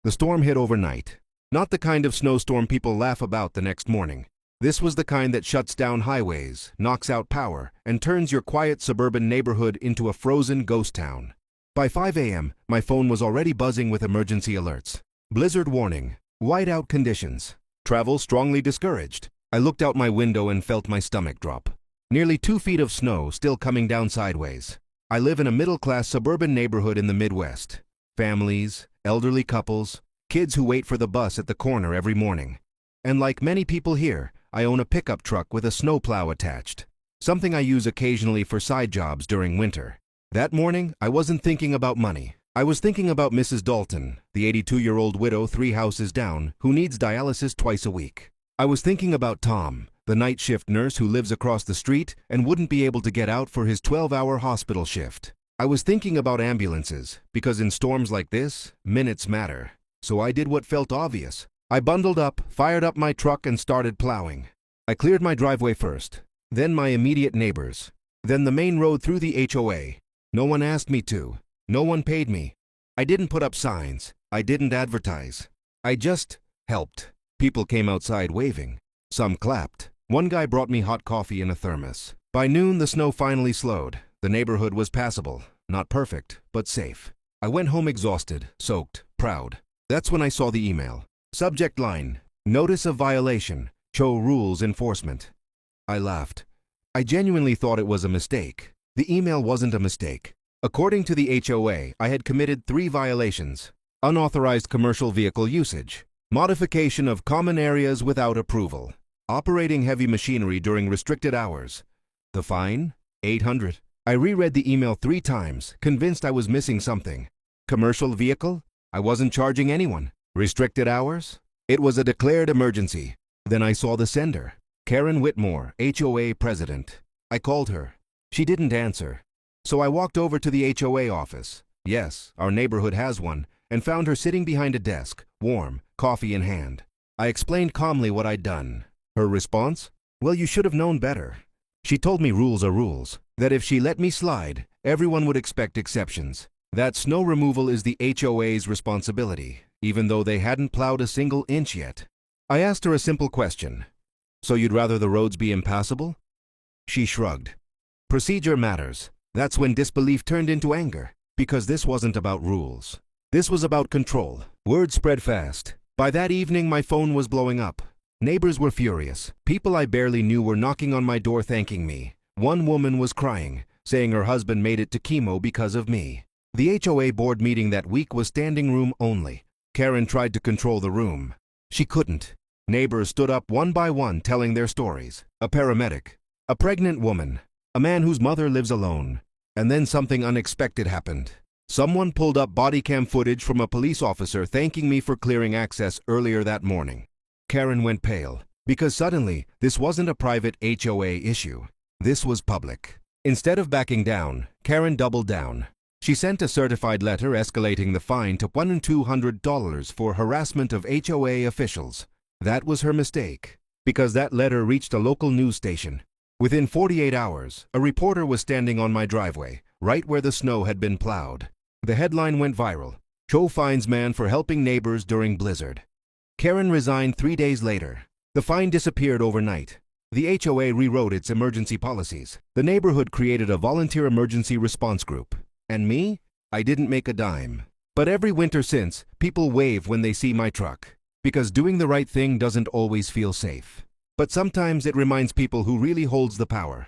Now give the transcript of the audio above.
The storm hit overnight. Not the kind of snowstorm people laugh about the next morning. This was the kind that shuts down highways, knocks out power, and turns your quiet suburban neighborhood into a frozen ghost town. By 5 a.m., my phone was already buzzing with emergency alerts. Blizzard warning, whiteout conditions, travel strongly discouraged. I looked out my window and felt my stomach drop. Nearly 2 feet of snow still coming down sideways. I live in a middle-class suburban neighborhood in the Midwest. Families, elderly couples, kids who wait for the bus at the corner every morning. And like many people here, I own a pickup truck with a snowplow attached, something I use occasionally for side jobs during winter. That morning, I wasn't thinking about money. I was thinking about Mrs. Dalton, the 82-year-old widow 3 houses down, who needs dialysis twice a week. I was thinking about Tom, the night shift nurse who lives across the street and wouldn't be able to get out for his 12-hour hospital shift. I was thinking about ambulances, because in storms like this, minutes matter. So I did what felt obvious. I bundled up, fired up my truck, and started plowing. I cleared my driveway first, then my immediate neighbors, then the main road through the HOA. No one asked me to. No one paid me. I didn't put up signs. I didn't advertise. I just helped. People came outside waving. Some clapped. One guy brought me hot coffee in a thermos. By noon, the snow finally slowed. The neighborhood was passable. Not perfect, but safe. I went home exhausted, soaked, proud. That's when I saw the email. Subject line, Notice of Violation, Show Rules Enforcement. I laughed. I genuinely thought it was a mistake. The email wasn't a mistake. According to the HOA, I had committed 3 violations. Unauthorized commercial vehicle usage, modification of common areas without approval, operating heavy machinery during restricted hours. The fine? $800. I reread the email 3 times, convinced I was missing something. Commercial vehicle? I wasn't charging anyone. Restricted hours? It was a declared emergency. Then I saw the sender. Karen Whitmore, HOA president. I called her. She didn't answer. So I walked over to the HOA office. Yes, our neighborhood has one, and found her sitting behind a desk, warm, coffee in hand. I explained calmly what I'd done. Her response? Well, you should have known better. She told me rules are rules, that if she let me slide, everyone would expect exceptions. That snow removal is the HOA's responsibility, even though they hadn't plowed a single inch yet. I asked her a simple question. So you'd rather the roads be impassable? She shrugged. Procedure matters. That's when disbelief turned into anger, because this wasn't about rules. This was about control. Word spread fast. By that evening, my phone was blowing up. Neighbors were furious. People I barely knew were knocking on my door thanking me. One woman was crying, saying her husband made it to chemo because of me. The HOA board meeting that week was standing room only. Karen tried to control the room. She couldn't. Neighbors stood up one by one telling their stories. A paramedic, a pregnant woman, a man whose mother lives alone. And then something unexpected happened. Someone pulled up body cam footage from a police officer thanking me for clearing access earlier that morning. Karen went pale, because suddenly, this wasn't a private HOA issue. This was public. Instead of backing down, Karen doubled down. She sent a certified letter escalating the fine to $1,200 for harassment of HOA officials. That was her mistake, because that letter reached a local news station. Within 48 hours, a reporter was standing on my driveway, right where the snow had been plowed. The headline went viral. Cho fines man for helping neighbors during blizzard. Karen resigned 3 days later. The fine disappeared overnight. The HOA rewrote its emergency policies. The neighborhood created a volunteer emergency response group. And me? I didn't make a dime. But every winter since, people wave when they see my truck. Because doing the right thing doesn't always feel safe. But sometimes it reminds people who really holds the power.